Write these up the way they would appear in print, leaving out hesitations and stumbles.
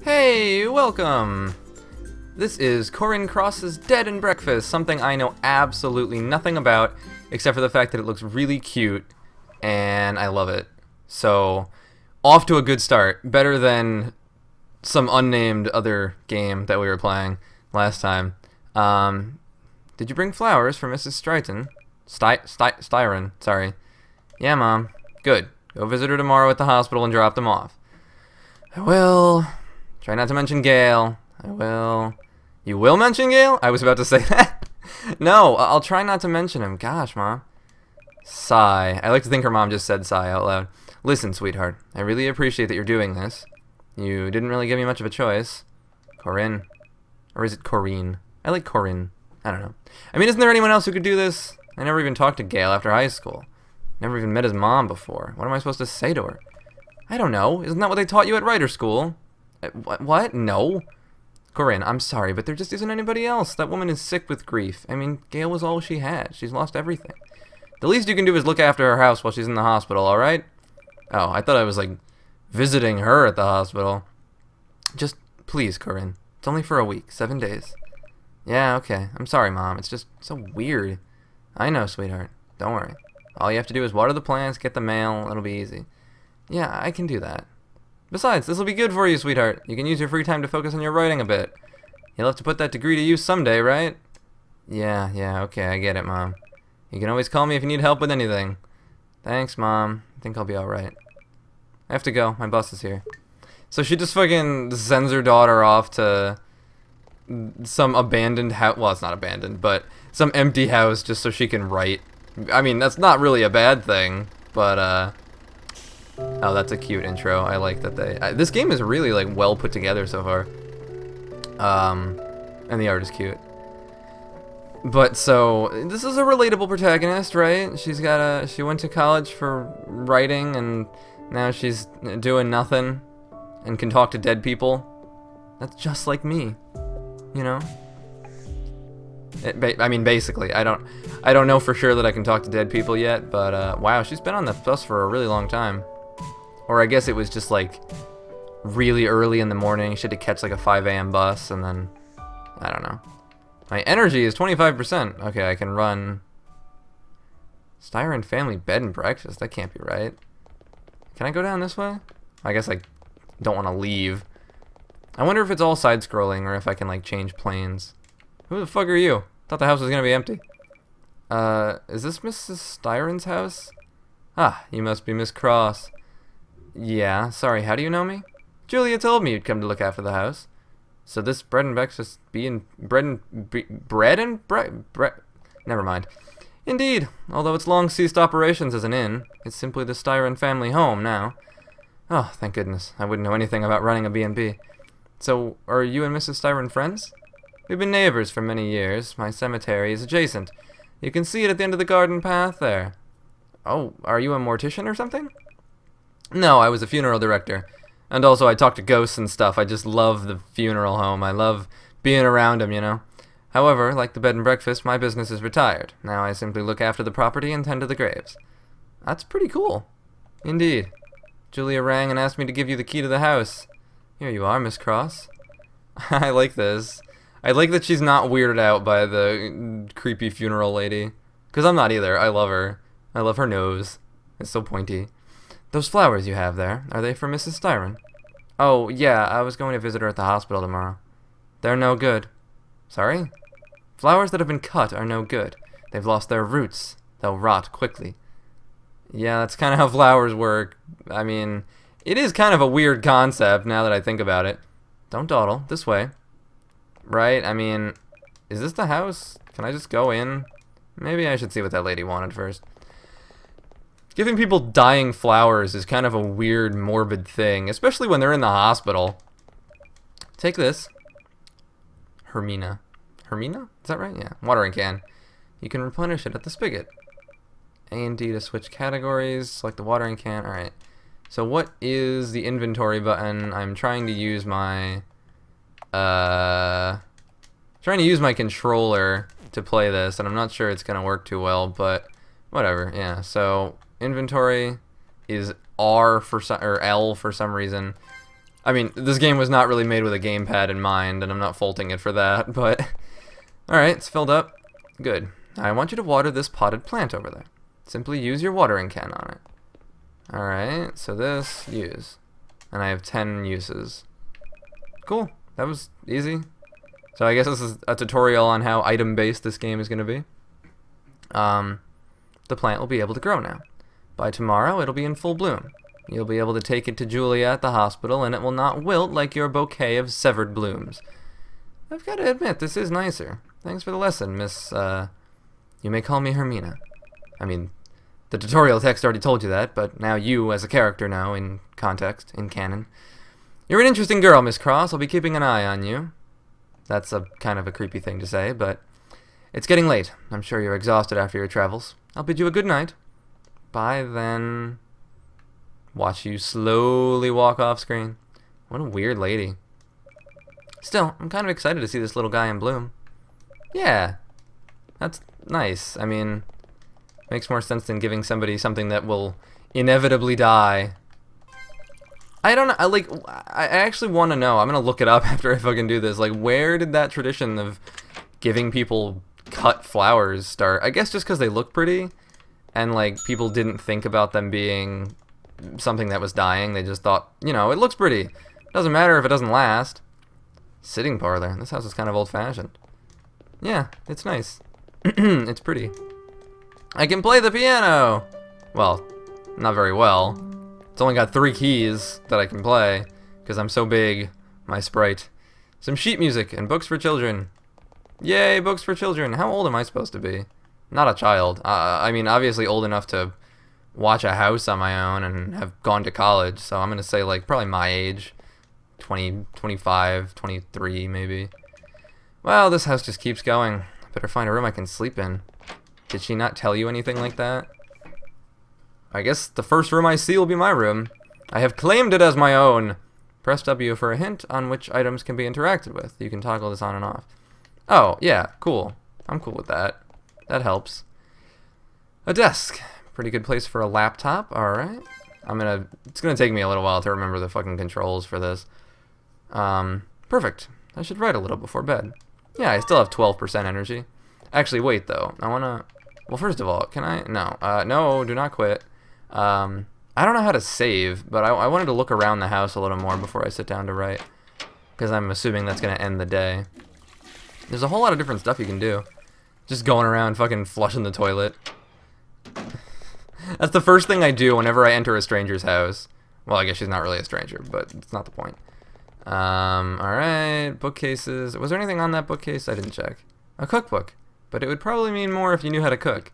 Hey, welcome! This is Corinne Cross's Dead and Breakfast, something I know absolutely nothing about, except for the fact that it looks really cute, and I love it. So, off to a good start. Better than some unnamed other game that we were playing last time. Did you bring flowers for Mrs. Styron, sorry. Yeah, Mom. Good. Go visit her tomorrow at the hospital and drop them off. I will. Try not to mention Gail. I will. You will mention Gail? I was about to say that. No, I'll try not to mention him. Gosh, Mom. Sigh. I like to think her mom just said sigh out loud. Listen, sweetheart. I really appreciate that you're doing this. You didn't really give me much of a choice. Corinne. Or is it Corinne? I like Corinne. I don't know. I mean, isn't there anyone else who could do this? I never even talked to Gail after high school. Never even met his mom before. What am I supposed to say to her? I don't know. Isn't that what they taught you at writer school? What? No. Corinne, I'm sorry, but there just isn't anybody else. That woman is sick with grief. I mean, Gail was all she had. She's lost everything. The least you can do is look after her house while she's in the hospital, alright? Oh, I thought I was, like, visiting her at the hospital. Just, please, Corinne. It's only for a week. 7 days. Yeah, okay. I'm sorry, Mom. It's just so weird. I know, sweetheart. Don't worry. All you have to do is water the plants, get the mail. It'll be easy. Yeah, I can do that. Besides, this will be good for you, sweetheart. You can use your free time to focus on your writing a bit. You'll have to put that degree to use someday, right? Yeah, okay, I get it, Mom. You can always call me if you need help with anything. Thanks, Mom. I think I'll be alright. I have to go. My bus is here. So she just fucking sends her daughter off to some abandoned house. Well, it's not abandoned, but some empty house just so she can write. I mean, that's not really a bad thing, but, oh, that's a cute intro. I like that this game is really, like, well put together so far. And the art is cute. But, so, this is a relatable protagonist, right? She went to college for writing, and now she's doing nothing, and can talk to dead people. That's just like me, you know? I mean, basically, I don't know for sure that I can talk to dead people yet, but, wow, she's been on the bus for a really long time. Or I guess it was just, like, really early in the morning. She had to catch, like, a 5 a.m. bus, and then, I don't know. My energy is 25%. Okay, I can run. Styron family bed and breakfast. That can't be right. Can I go down this way? I guess I don't want to leave. I wonder if it's all side-scrolling, or if I can, like, change planes. Who the fuck are you? Thought the house was gonna be empty. Is this Mrs. Styron's house? Ah, you must be Miss Cross. Yeah, sorry, how do you know me? Julia told me you'd come to look after the house. So this bread and breakfast never mind. Indeed, although it's long ceased operations as an inn, it's simply the Styron family home now. Oh, thank goodness, I wouldn't know anything about running a B&B. So, are you and Mrs. Styron friends? We've been neighbors for many years. My cemetery is adjacent. You can see it at the end of the garden path there. Oh, are you a mortician or something? No, I was a funeral director. And also I talk to ghosts and stuff. I just love the funeral home. I love being around them, you know. However, like the bed and breakfast, my business is retired. Now I simply look after the property and tend to the graves. That's pretty cool. Indeed. Julia rang and asked me to give you the key to the house. Here you are, Miss Cross. I like this. I like that she's not weirded out by the creepy funeral lady. Because I'm not either. I love her. I love her nose. It's so pointy. Those flowers you have there, are they for Mrs. Styron? Oh, yeah, I was going to visit her at the hospital tomorrow. They're no good. Sorry? Flowers that have been cut are no good. They've lost their roots. They'll rot quickly. Yeah, that's kind of how flowers work. I mean, it is kind of a weird concept now that I think about it. Don't dawdle. This way. Right? I mean, is this the house? Can I just go in? Maybe I should see what that lady wanted first. Giving people dying flowers is kind of a weird, morbid thing, especially when they're in the hospital. Take this. Hermina. Hermina? Is that right? Yeah. Watering can. You can replenish it at the spigot. A and D to switch categories. Select the watering can. Alright. So what is the inventory button? I'm trying to use my... controller to play this, and I'm not sure it's going to work too well, but whatever. Yeah, so... Inventory is R for some, or L for some reason. I mean, this game was not really made with a gamepad in mind, and I'm not faulting it for that, but... Alright, it's filled up. Good. Now I want you to water this potted plant over there. Simply use your watering can on it. Alright, so this, use. And I have 10 uses. Cool. That was easy. So I guess this is a tutorial on how item-based this game is going to be. The plant will be able to grow now. By tomorrow, it'll be in full bloom. You'll be able to take it to Julia at the hospital, and it will not wilt like your bouquet of severed blooms. I've got to admit, this is nicer. Thanks for the lesson, Miss, you may call me Hermina. I mean, the tutorial text already told you that, but now you, as a character now, in context, in canon. You're an interesting girl, Miss Cross. I'll be keeping an eye on you. That's a kind of a creepy thing to say, but it's getting late. I'm sure you're exhausted after your travels. I'll bid you a good night. Bye, then. Watch you slowly walk off screen. What a weird lady. Still, I'm kind of excited to see this little guy in bloom. Yeah, that's nice. I mean, makes more sense than giving somebody something that will inevitably die. I don't know, I actually want to know. I'm going to look it up after I fucking do this. Like, where did that tradition of giving people cut flowers start? I guess just because they look pretty, and, like, people didn't think about them being something that was dying. They just thought, you know, it looks pretty. Doesn't matter if it doesn't last. Sitting parlor. This house is kind of old-fashioned. Yeah, it's nice. It's pretty. I can play the piano! Well, not very well. It's only got 3 keys that I can play, because I'm so big, my sprite. Some sheet music and books for children. Yay, books for children. How old am I supposed to be? Not a child. I mean, obviously old enough to watch a house on my own and have gone to college, so I'm going to say, like, probably my age. 20, 25, 23, maybe. Well, this house just keeps going. Better find a room I can sleep in. Did she not tell you anything like that? I guess the first room I see will be my room. I have claimed it as my own. Press W for a hint on which items can be interacted with. You can toggle this on and off. Oh, yeah, cool. I'm cool with that. That helps. A desk. Pretty good place for a laptop. Alright. It's gonna take me a little while to remember the fucking controls for this. Perfect. I should write a little before bed. Yeah, I still have 12% energy. Actually, wait, though. I wanna... Well, first of all, can I... No. No, do not quit. I don't know how to save, but I wanted to look around the house a little more before I sit down to write. Because I'm assuming that's gonna end the day. There's a whole lot of different stuff you can do. Just going around fucking flushing the toilet. That's the first thing I do whenever I enter a stranger's house. Well, I guess she's not really a stranger, but it's not the point. Alright, bookcases. Was there anything on that bookcase? I didn't check. A cookbook. But it would probably mean more if you knew how to cook.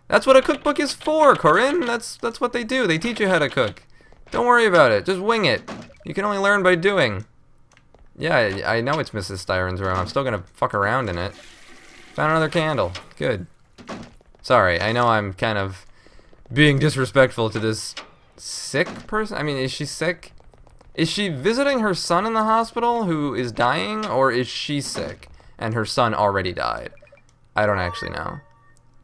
That's what a cookbook is for, Corinne! That's what they do. They teach you how to cook. Don't worry about it. Just wing it. You can only learn by doing. Yeah, I know it's Mrs. Styron's room. I'm still gonna fuck around in it. Found another candle. Good. Sorry, I know I'm kind of being disrespectful to this sick person. I mean, is she sick? Is she visiting her son in the hospital who is dying, or is she sick and her son already died? I don't actually know.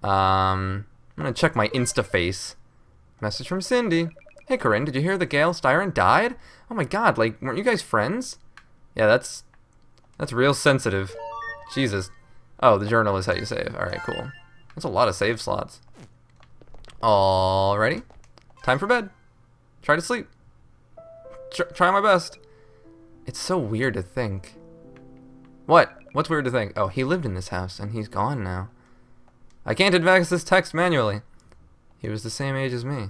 I'm gonna check my Instaface. Message from Cindy. Hey Corinne, did you hear that Gail Styron died? Oh my god, like, weren't you guys friends? Yeah, that's real sensitive. Jesus. Oh, the journal is how you save. Alright, cool. That's a lot of save slots. Alrighty. Time for bed. Try to sleep. Try my best. It's so weird to think. What? What's weird to think? Oh, he lived in this house, and he's gone now. I can't advance this text manually. He was the same age as me.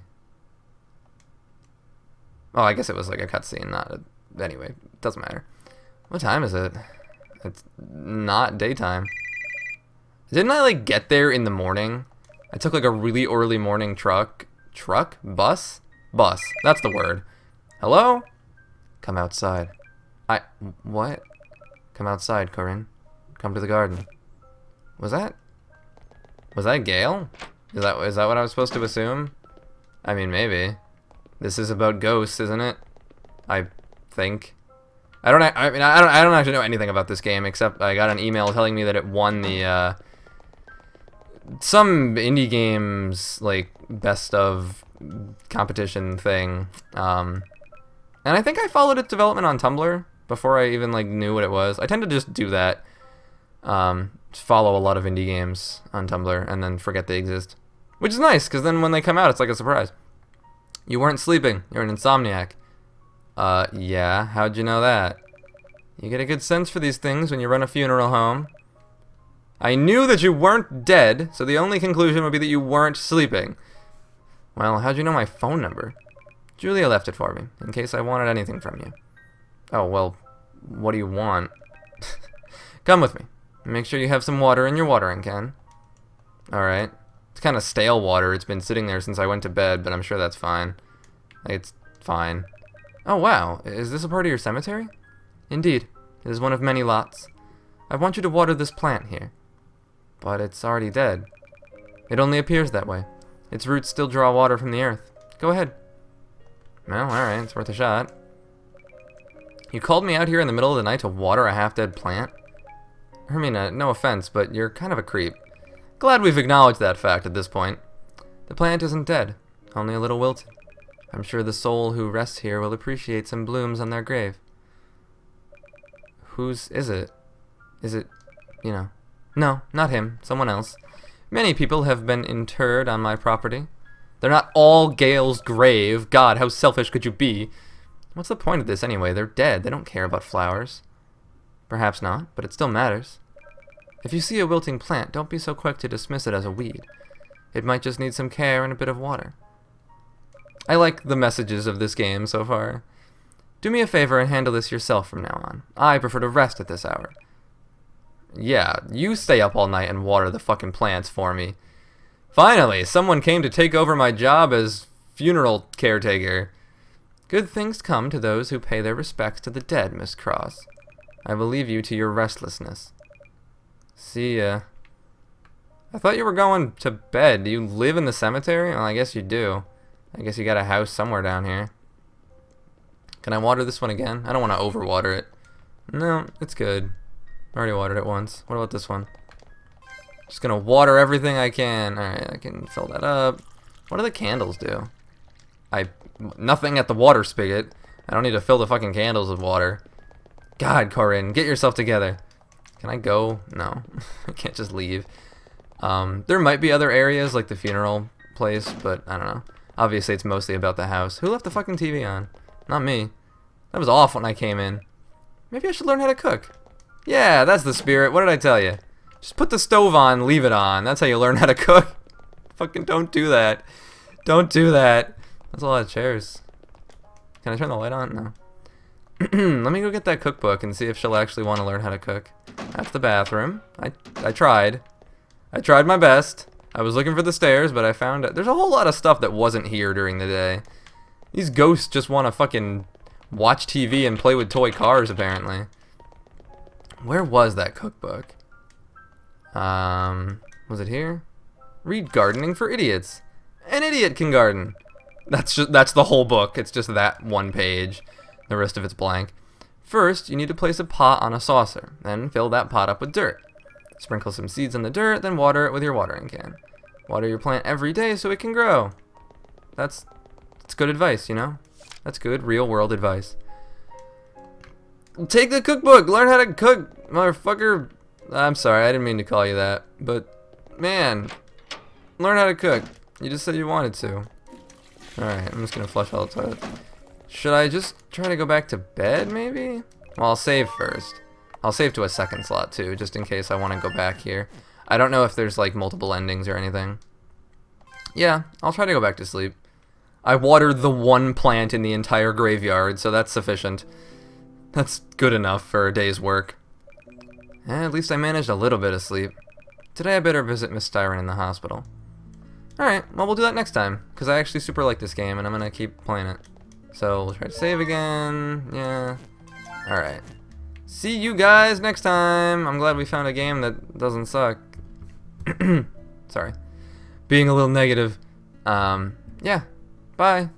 Oh, I guess it was like a cutscene, not a... Anyway, doesn't matter. What time is it? It's not daytime. Didn't I, like, get there in the morning? I took, like, a really early morning truck. Truck? Bus? Bus. That's the word. Hello? Come outside. What? Come outside, Corinne. Come to the garden. Was that Gale? Is that what I was supposed to assume? I mean, maybe. This is about ghosts, isn't it? I think. I don't actually know anything about this game, except I got an email telling me that it won the some indie games like best of competition thing. And And I think I followed its development on Tumblr before I even like knew what it was. I tend to just do that. Follow a lot of indie games on Tumblr and then forget they exist. Which is nice, because then when they come out, it's like a surprise. You weren't sleeping. You're an insomniac. Yeah. How'd you know that? You get a good sense for these things when you run a funeral home. I knew that you weren't dead, so the only conclusion would be that you weren't sleeping. Well, how'd you know my phone number? Julia left it for me, in case I wanted anything from you. Oh, well, what do you want? Come with me. Make sure you have some water in your watering can. Alright. It's kind of stale water. It's been sitting there since I went to bed, but I'm sure that's fine. It's fine. Oh, wow. Is this a part of your cemetery? Indeed. It is one of many lots. I want you to water this plant here. But it's already dead. It only appears that way. Its roots still draw water from the earth. Go ahead. Well, alright. It's worth a shot. You called me out here in the middle of the night to water a half-dead plant? Hermina, no offense, but you're kind of a creep. Glad we've acknowledged that fact at this point. The plant isn't dead, only a little wilted. I'm sure the soul who rests here will appreciate some blooms on their grave. Whose is it? Is it, you know? No, not him, someone else. Many people have been interred on my property. They're not all Gale's grave. God, how selfish could you be? What's the point of this anyway? They're dead. They don't care about flowers. Perhaps not, but it still matters. If you see a wilting plant, don't be so quick to dismiss it as a weed. It might just need some care and a bit of water. I like the messages of this game so far. Do me a favor and handle this yourself from now on. I prefer to rest at this hour. Yeah, you stay up all night and water the fucking plants for me. Finally, someone came to take over my job as funeral caretaker. Good things come to those who pay their respects to the dead, Miss Cross. I will leave you to your restlessness. See ya. I thought you were going to bed. Do you live in the cemetery? Well, I guess you do. I guess you got a house somewhere down here. Can I water this one again? I don't want to overwater it. No, it's good. I already watered it once. What about this one? Just gonna water everything I can. Alright, I can fill that up. What do the candles do? Nothing at the water spigot. I don't need to fill the fucking candles with water. God, Corinne, get yourself together. Can I go? No. I can't just leave. There might be other areas like the funeral place, but I don't know. Obviously, it's mostly about the house. Who left the fucking TV on? Not me. That was off when I came in. Maybe I should learn how to cook. Yeah, that's the spirit. What did I tell you? Just put the stove on, leave it on. That's how you learn how to cook. Fucking don't do that. Don't do that. That's a lot of chairs. Can I turn the light on? No. Let me go get that cookbook and see if she'll actually want to learn how to cook. That's the bathroom. I tried. I tried my best. I was looking for the stairs, but I found it. There's a whole lot of stuff that wasn't here during the day. These ghosts just want to fucking watch TV and play with toy cars, apparently. Where was that cookbook? Was it here? Read Gardening for Idiots. An idiot can garden. That's the whole book. It's just that one page. The rest of it's blank. First, you need to place a pot on a saucer. Then fill that pot up with dirt. Sprinkle some seeds in the dirt, then water it with your watering can. Water your plant every day so it can grow. That's good advice, you know? That's good, real-world advice. Take the cookbook! Learn how to cook, motherfucker! I'm sorry, I didn't mean to call you that. But, man, learn how to cook. You just said you wanted to. Alright, I'm just gonna flush all the toilet. Should I just try to go back to bed, maybe? Well, I'll save first. I'll save to a second slot, too, just in case I want to go back here. I don't know if there's, like, multiple endings or anything. Yeah, I'll try to go back to sleep. I watered the one plant in the entire graveyard, so that's sufficient. That's good enough for a day's work. At least I managed a little bit of sleep. Today I better visit Miss Styron in the hospital. Alright, well, we'll do that next time, because I actually super like this game, and I'm going to keep playing it. So, we'll try to save again. Yeah. Alright. See you guys next time! I'm glad we found a game that doesn't suck. Sorry. Being a little negative. Yeah. Bye.